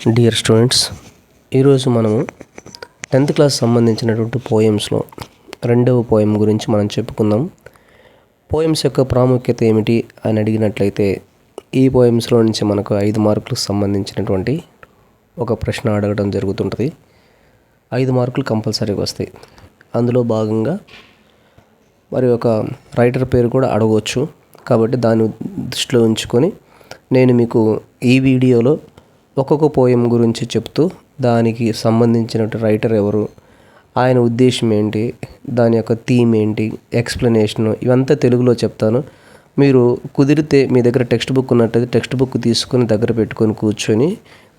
Dear students, ఈరోజు మనము 10th class సంబంధించినటువంటి పోయమ్స్లో రెండవ పోయం గురించి మనం చెప్పుకుందాం. పోయమ్స్ యొక్క ప్రాముఖ్యత ఏమిటి అని అడిగినట్లయితే ఈ పోయమ్స్లో నుంచి మనకు 5 మార్కులకు సంబంధించినటువంటి ఒక ప్రశ్న అడగడం జరుగుతుంటుంది. 5 మార్కులు కంపల్సరీగా వస్తాయి. అందులో భాగంగా మరి ఒక రైటర్ పేరు కూడా అడగవచ్చు. కాబట్టి దాన్ని దృష్టిలో ఉంచుకొని నేను మీకు ఈ వీడియోలో ఒక్కొక్క పోయం గురించి చెప్తూ దానికి సంబంధించిన రైటర్ ఎవరు, ఆయన ఉద్దేశం ఏంటి, దాని యొక్క థీమ్ ఏంటి, ఎక్స్ప్లెనేషను ఇవంతా తెలుగులో చెప్తాను. మీరు కుదిరితే మీ దగ్గర టెక్స్ట్ బుక్ ఉన్నట్టయితే టెక్స్ట్ బుక్ తీసుకొని దగ్గర పెట్టుకొని కూర్చొని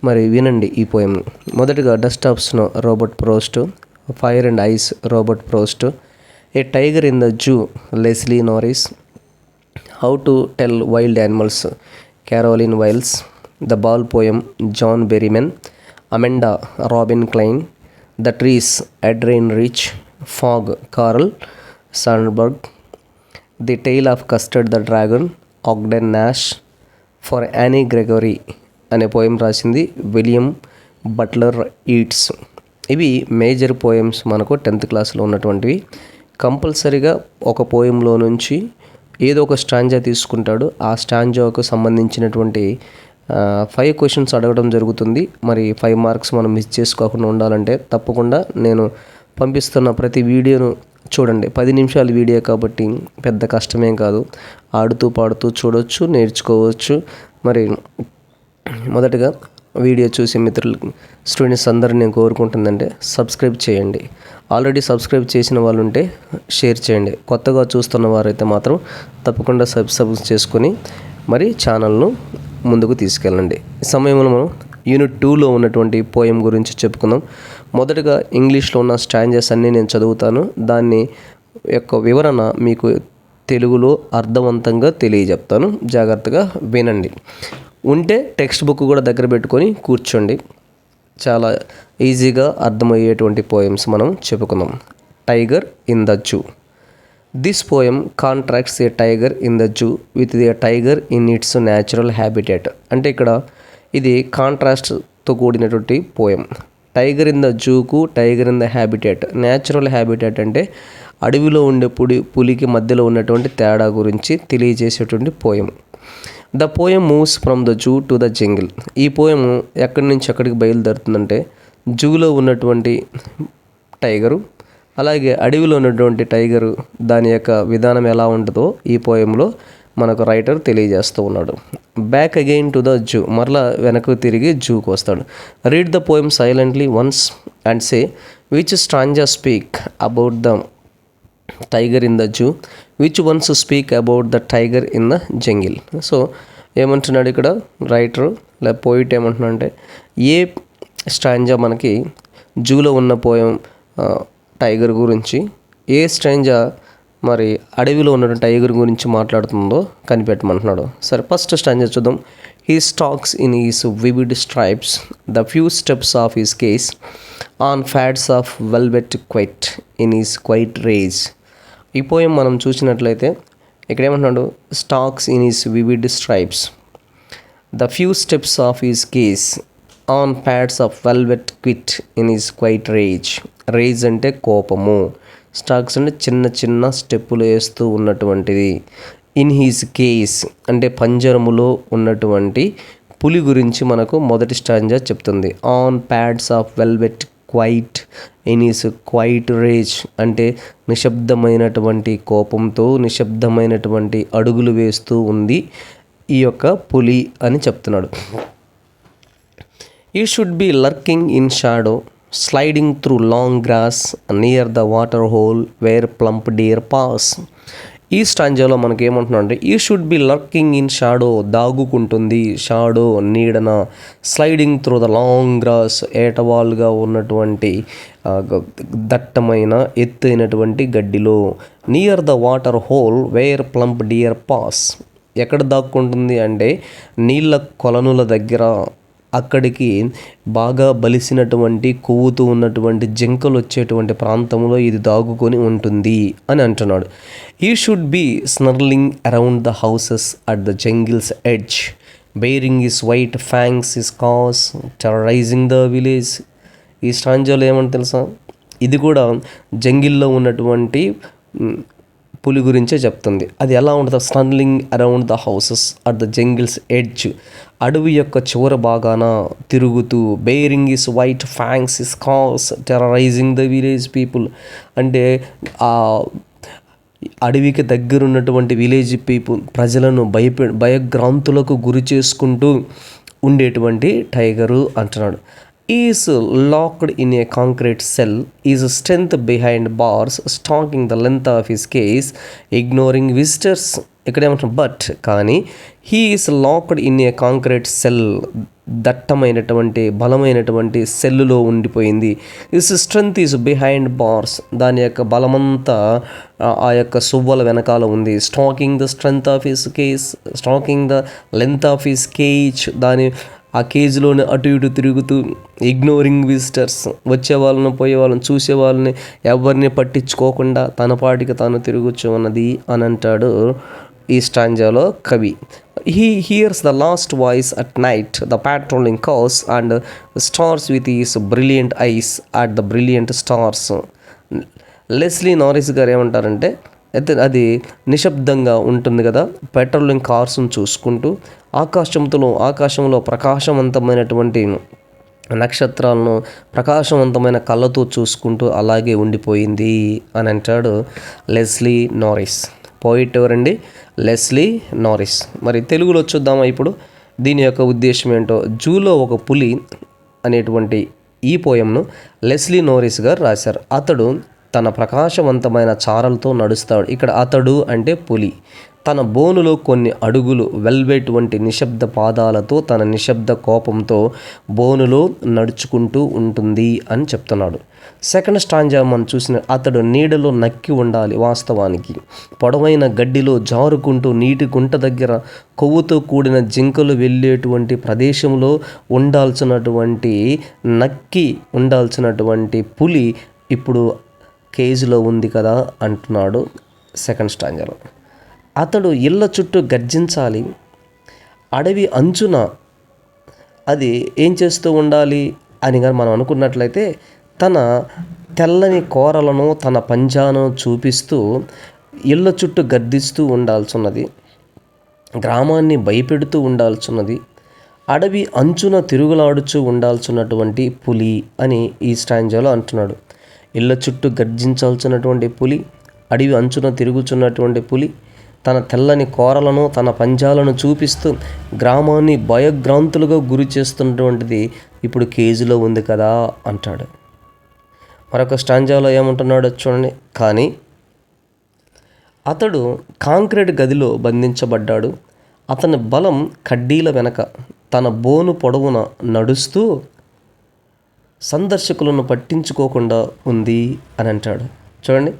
మరి వినండి ఈ పోయం. మొదటిగా dust of snow Robert Frost, fire and ice Robert Frost, a tiger in the zoo Leslie Norris, how to tell wild animals Carolyn Wells, the ball poem John Berryman, Amanda Robin Klein, the trees Adrienne Rich, fog Carl Sandburg, the tale of Custard the Dragon Ogden Nash, for Anne Gregory అనే poem రాసింది William Buttler eats. ఇవి major poems మనకు 10th క్లాస్లో ఉన్నటువంటివి. కంపల్సరీగా ఒక పోయంలో నుంచి ఏదో ఒక స్టాంజా తీసుకుంటాడు. ఆ స్టాంజాకు సంబంధించినటువంటి 5 క్వశ్చన్స్ అడగడం జరుగుతుంది. మరి 5 మార్క్స్ మనం మిస్ చేసుకోకుండా ఉండాలంటే తప్పకుండా నేను పంపిస్తున్న ప్రతి వీడియోను చూడండి. 10 నిమిషాల వీడియో కాబట్టి పెద్ద కష్టమేం కాదు. ఆడుతూ పాడుతూ చూడవచ్చు, నేర్చుకోవచ్చు. మరి మొదటగా వీడియో చూసే మిత్రులు స్టూడెంట్స్ అందరూ నేను కోరుకుంటుందంటే సబ్స్క్రైబ్ చేయండి. ఆల్రెడీ సబ్స్క్రైబ్ చేసిన వాళ్ళు ఉంటే షేర్ చేయండి. కొత్తగా చూస్తున్న వారైతే మాత్రం తప్పకుండా సబ్స్క్రైబ్ చేసుకొని మరి ఛానల్ను ముందుకు తీసుకెళ్ళండి. ఈ సమయంలో మనం యూనిట్ 2లో ఉన్నటువంటి పోయం గురించి చెప్పుకుందాం. మొదటగా ఇంగ్లీష్లో ఉన్న స్టాంజెస్ అన్నీ నేను చదువుతాను. దాన్ని యొక్క వివరణ మీకు తెలుగులో అర్థవంతంగా తెలియజెప్తాను. జాగ్రత్తగా వినండి. ఉంటే టెక్స్ట్ బుక్ కూడా దగ్గర పెట్టుకొని కూర్చోండి. చాలా ఈజీగా అర్థమయ్యేటువంటి పోయమ్స్ మనం చెప్పుకుందాం. Tiger in the zoo. This poem contracts a tiger in the zoo with the tiger in its natural habitat. అంటే ఇక్కడ ఇది కాంట్రాస్ట్తో కూడినటువంటి పోయం. టైగర్ ఇన్ ద జూకు tiger in the habitat. Natural habitat అంటే అడవిలో ఉండే పులికి మధ్యలో ఉన్నటువంటి తేడా గురించి తెలియజేసేటువంటి poem. The poem moves from the zoo to the jungle. ఈ పోయం ఎక్కడి నుంచి ఎక్కడికి బయలుదేరుతుందంటే జూలో ఉన్నటువంటి టైగరు అలాగే అడవిలో ఉన్నటువంటి టైగరు దాని యొక్క విధానం ఎలా ఉంటుందో ఈ పోయంలో మనకు రైటర్ తెలియజేస్తూ ఉన్నాడు. Back again to the zoo. మరలా వెనక్కి తిరిగి జూకు వస్తాడు. Read the poem silently once and say which Strandja speak about the tiger in the zoo, which once speak about the tiger in the jungle. So ఏమంటున్నాడు ఇక్కడ writer లేదా poet ఏమంటున్నాడు అంటే ఏ Strandja మనకి జూలో ఉన్న పోయం టైగర్ గురించి, ఏ Strandja మరి అడవిలో ఉన్న టైగర్ గురించి మాట్లాడుతుందో కనిపెట్టమంటున్నాడు. సరే, ఫస్ట్ స్ట్రాంజా చూద్దాం. He stalks in his vivid stripes the few steps of his cage on pads of velvet quiet in his quiet rage. ఈ పోయం మనం చూసినట్లయితే ఇక్కడ ఏమంటున్నాడు, stalks in his vivid stripes the few steps of his cage on pads of velvet quiet in his quiet rage. Rage అంటే కోపము, stocks అంటే చిన్న చిన్న స్టెప్పులు వేస్తూ ఉన్నటువంటిది. ఇన్ హీస్ కేస్ అంటే పంజరములో ఉన్నటువంటి పులి గురించి మనకు మొదటి స్టాంజా చెప్తుంది. On pads of velvet quiet in his quiet rage అంటే నిశ్శబ్దమైనటువంటి కోపంతో నిశ్శబ్దమైనటువంటి అడుగులు వేస్తూ ఉంది ఈ యొక్క పులి అని చెప్తున్నాడు. He should be lurking in shadow sliding through long grass near the water hole where plump deer pass. ఈ స్టాంజాలో మనకి ఏమంటున్నాడు అంటే he should be lurking in shadow దాగుకుంటుంది, షాడో నీడన, sliding through the long grass ఏటవాలుగా ఉన్నటువంటి దట్టమైన ఎత్తైనటువంటి గడ్డిలో, near the water hole where plump deer pass. ఎక్కడ దాక్కుంటుంది అంటే నీళ్ళ కొలనుల దగ్గర, అక్కడికి బాగా బలిసినటువంటి కొవ్వుతూ ఉన్నటువంటి జింకలు వచ్చేటువంటి ప్రాంతంలో ఇది దాగుకొని ఉంటుంది అని అంటున్నాడు. He should be snarling around the houses at the jungle's edge baring his white fangs his claws terrorising the village. ఈ స్టాంజాలో ఏమని తెలుసా, ఇది కూడా జంగిల్లో ఉన్నటువంటి పులి గురించే చెప్తుంది. అది ఎలా ఉంటుంది, snarling around the houses at the jungle's edge, అడవి యొక్క చివర భాగాన తిరుగుతూ, baring his white fangs his claws terrorising the village people, అంటే ఆ అడవికి దగ్గరున్నటువంటి విలేజ్ పీపుల్ ప్రజలను భయగ్రాంతులకు గురి చేసుకుంటూ ఉండేటువంటి టైగరు అంటున్నాడు. He's locked in a concrete cell, he's strength behind bars, stalking the length of his cage, ignoring visitors. ఇక్కడ ఏమంటున్నాం, బట్ కానీ he is locked in a concrete cell, దట్టమైనటువంటి బలమైనటువంటి సెల్లులో ఉండిపోయింది. His strength is behind bars, దాని యొక్క బలమంతా ఆ యొక్క సువ్వల వెనకాల ఉంది. Stalking the strength of his cage, stalking the length of his cage, దాని ఆ కేజీలోనే అటు ఇటు తిరుగుతూ, ఇగ్నోరింగ్ విజిటర్స్, వచ్చే వాళ్ళను పోయే వాళ్ళని చూసే వాళ్ళని ఎవరిని పట్టించుకోకుండా తన పాటికి తాను తిరుగుచు ఉన్నది అని అంటాడు ఈ స్టాంజాలో కవి. He here's the last voice at night, the patrolling cars and stars with his brilliant eyes at the brilliant stars. Leslie నారిస్ గారు ఏమంటారంటే, అయితే అది నిశ్శబ్దంగా ఉంటుంది కదా, పెట్రోలింగ్ కార్స్ను చూసుకుంటూ ఆకాశంలో ప్రకాశవంతమైనటువంటి నక్షత్రాలను ప్రకాశవంతమైన కళ్ళతో చూసుకుంటూ అలాగే ఉండిపోయింది అని అంటాడు లెస్లీ నారిస్. పోయిట్ ఎవరండి? లెస్లీ నారిస్. మరి తెలుగులో చూద్దామా ఇప్పుడు దీని యొక్క ఉద్దేశం ఏంటో. జూలో ఒక పులి అనేటువంటి ఈ పోయంను లెస్లీ నారిస్ గారు రాశారు. అతడు తన ప్రకాశవంతమైన చారలతో నడుస్తాడు. ఇక్కడ అతడు అంటే పులి. తన బోనులో కొన్ని అడుగులు వెల్వెట్ వంటి నిశ్శబ్ద పాదాలతో తన నిశ్శబ్ద కోపంతో బోనులో నడుచుకుంటూ ఉంటుంది అని చెప్తున్నాడు. సెకండ్ స్టాంజా మనం చూసిన, అతడు నీడలో నక్కి ఉండాలి. వాస్తవానికి పొడవైన గడ్డిలో జారుకుంటూ నీటి గుంట దగ్గర కొవ్వుతో కూడిన జింకలు వెళ్ళేటువంటి ప్రదేశంలో నక్కి ఉండాల్సినటువంటి పులి ఇప్పుడు కేజీలో ఉంది కదా అంటున్నాడు సెకండ్ స్టాంజాలో. అతడు ఇళ్ళ చుట్టూ గర్జించాలి. అడవి అంచున అది ఏం చేస్తూ ఉండాలి అని కానీ మనం అనుకున్నట్లయితే, తన తెల్లని కోరలను తన పంజాను చూపిస్తూ ఇళ్ళ చుట్టూ గర్దిస్తూ ఉండాల్సిన్నది, గ్రామాన్ని భయపెడుతూ ఉండాల్సిన్నది, అడవి అంచున తిరుగులాడుచూ ఉండాల్సినటువంటి పులి అని ఈ స్టాంజాలో అంటున్నాడు. ఇళ్ళ చుట్టూ గర్జించాల్సినటువంటి పులి, అడవి అంచున తిరుగుచున్నటువంటి పులి, తన తెల్లని కోరలను తన పంజాలను చూపిస్తూ గ్రామాన్ని భయగ్రాంతులుగా గురి చేస్తున్నటువంటిది ఇప్పుడు కేజీలో ఉంది కదా అంటాడు. మరొక స్టాంజాలో ఏమంటున్నాడో చూడండి. కానీ అతడు కాంక్రీట్ గదిలో బంధించబడ్డాడు. అతని బలం కడ్డీల వెనక తన బోను పొడవున నడుస్తూ సందర్శకులను పట్టించుకోకుండా ఉంది అని అంటాడు. చూడండి,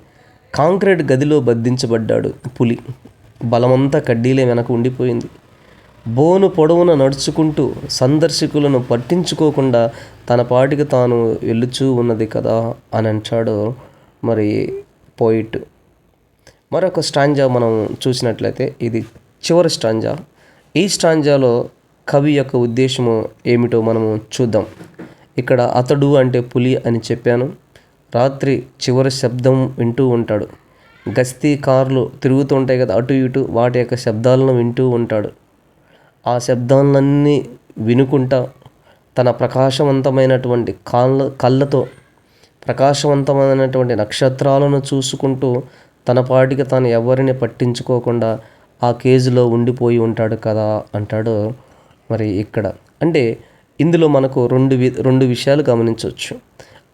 కాంక్రీట్ గదిలో బంధించబడ్డాడు పులి, బలమంతా కడ్డీలే వెనక ఉండిపోయింది. బోను పొడవున నడుచుకుంటూ సందర్శకులను పట్టించుకోకుండా తన పాటికి తాను వెళుచూ ఉన్నది కదా అని అంటాడు మరి పోయిట్. మరొక స్టాంజా మనం చూసినట్లయితే ఇది చివరి స్టాంజా. ఈ స్టాంజాలో కవి యొక్క ఉద్దేశము ఏమిటో మనము చూద్దాం. ఇక్కడ అతడు అంటే పులి అని చెప్పాను. రాత్రి చివరి శబ్దం వింటూ ఉంటాడు. గస్తీ కార్లు తిరుగుతూ ఉంటాయి కదా అటు ఇటు, వాటి యొక్క శబ్దాలను వింటూ ఉంటాడు. ఆ శబ్దాలన్నీ వినుకుంటా తన ప్రకాశవంతమైనటువంటి కళ్ళతో ప్రకాశవంతమైనటువంటి నక్షత్రాలను చూసుకుంటూ తన పాటికి తాను ఎవరిని పట్టించుకోకుండా ఆ కేజీలో ఉండిపోయి ఉంటాడు కదా అంటాడు. మరి ఇక్కడ అంటే ఇందులో మనకు రెండు విషయాలు గమనించవచ్చు.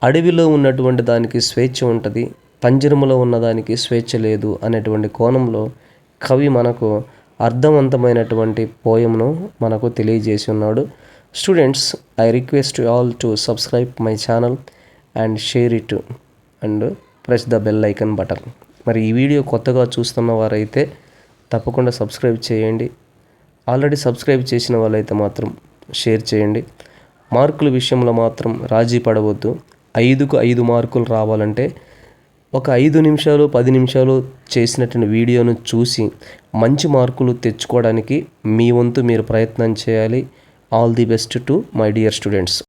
అడవిలో ఉన్నటువంటి దానికి స్వేచ్ఛ ఉంటుంది, పంజరములో ఉన్నదానికి స్వేచ్ఛ లేదు అనేటువంటి కోణంలో కవి మనకు అర్థవంతమైనటువంటి పోయంను మనకు తెలియజేసి ఉన్నాడు. Students, I request you all to subscribe my channel and share it and press the bell icon button. మరి ఈ వీడియో కొత్తగా చూస్తున్న వారైతే తప్పకుండా సబ్స్క్రైబ్ చేయండి. ఆల్రెడీ సబ్స్క్రైబ్ చేసిన వాళ్ళైతే మాత్రం షేర్ చేయండి. మార్కుల విషయంలో మాత్రం రాజీ పడవద్దు. 5కు 5 మార్కులు రావాలంటే ఒక 5 నిమిషాలు 10 నిమిషాలు చేసినటువంటి వీడియోను చూసి మంచి మార్కులు తెచ్చుకోవడానికి మీ వంతు మీరు ప్రయత్నం చేయాలి. All the best to my dear students.